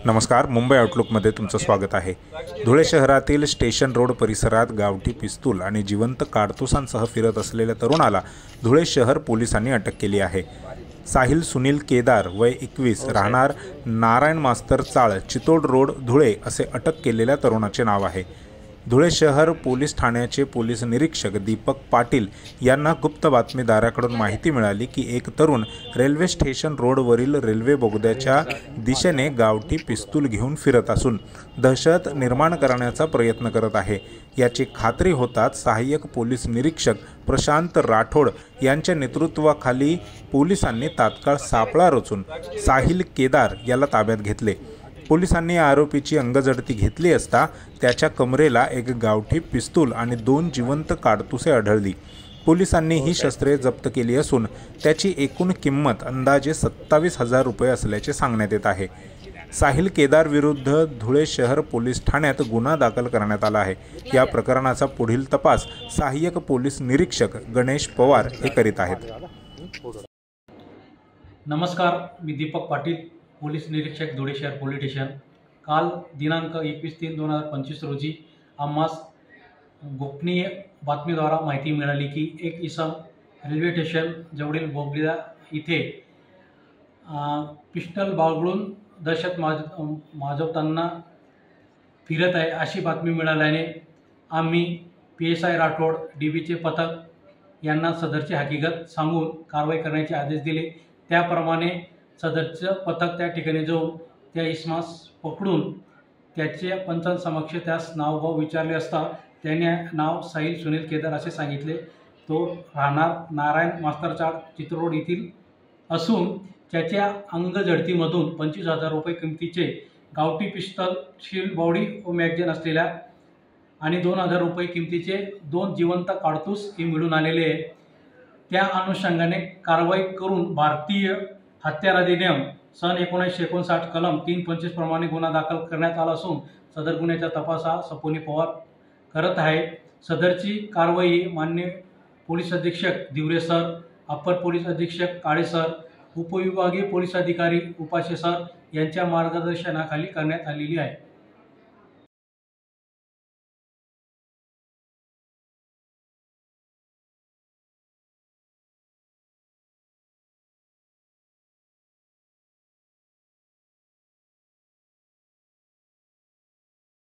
नमस्कार, मुंबई आउटलुकमध्ये तुमचं स्वागत आहे। धुळे शहरातील स्टेशन रोड परिसरात गावठी पिस्तूल आणि जिवंत काडतुसांसह फिरत असलेल्या तरुणाला धुळे शहर पोलिसांनी अटक केली आहे। साहिल सुनील केदार वय 21 राहणार नारायण मास्तर चाळ चितोड रोड धुळे असे अटक केलेल्या तरुणाचे नाव आहे। धुळे शहर पोलीस ठाण्याचे पोलीस निरीक्षक दीपक पाटील यांना गुप्त बातमीदाराकडून माहिती मिळाली की एक तरुण रेल्वे स्टेशन रोडवरील रेल्वे बोगद्याच्या दिशेने गावठी पिस्तूल घेऊन फिरत असून दहशत निर्माण करण्याचा प्रयत्न करत आहे। याची खात्री होताच सहाय्यक पोलीस निरीक्षक प्रशांत राठोड यांच्या नेतृत्वाखाली पोलिसांनी तात्काळ सापळा रचून साहिल केदार याला ताब्यात घेतले। पोलिसांनी आरोपीची अंगझडती घेतली असता त्याच्या कमरेला एक गावठी पिस्तूल आणि 2 जिवंत काडतुसे आढळली। पोलिसांनी ही शस्त्रे जप्त केली असून त्याची एकूण किंमत अंदाजे 27,000 रुपये असल्याचे सांगण्यात येत आहे। साहिल केदार विरुद्ध धुळे शहर पोलीस ठाण्यात गुन्हा दाखल करण्यात आला आहे। या प्रकरणाचा पुढील तपास सहाय्यक पोलीस निरीक्षक गणेश पवार हे करीत आहेत। नमस्कार, मी दीपक पाटील, पोलीस निरीक्षक धुळे शहर पोलीस स्टेशन। काल दिनांक 21/3/2025 रोजी आम्हास गोपनीय बातमीद्वारा माहिती मिळाली की एक इसम रेल्वे स्टेशन जवळील बोगदा इथे पिस्टल बाळगून दहशत माजवताना फिरत आहे अशी बातमी मिळाल्याने आम्ही PSI राठोड DBचे पथक यांना सदरची हकीकत सांगून कारवाई करण्याचे आदेश दिले। त्याप्रमाणे सदरचं पथक त्या ठिकाणी जाऊन त्या इसमास पकडून त्याच्या पंचांसमक्ष त्यास नावगाव विचारले असता त्याने नाव साहिल सुनील केदार असे सांगितले। तो राहणार नारायण मास्तर चाळ चितोड रोड येथील असून त्याच्या अंगझडतीमधून 25,000 रुपये किमतीचे गावठी पिस्तल, शील्ड बॉडी व मॅगझीन असलेल्या आणि 2,000 रुपये किमतीचे 2 जिवंत काडतूस हे मिळून आलेले आहे। त्या अनुषंगाने कारवाई करून भारतीय हत्यार अधिनियम सन 1959 कलम 325 प्रमाणे गुन्हा दाखल करण्यात आला असून सदर गुन्ह्याचा तपास हा सपोनी पवार करत आहे। सदरची कारवाई मान्य पोलीस अधीक्षक दिवरे सर, अप्पर पोलीस अधीक्षक काळे सर, उपविभागीय पोलीस अधिकारी उपाशे सर यांच्या मार्गदर्शनाखाली करण्यात आलेली आहे।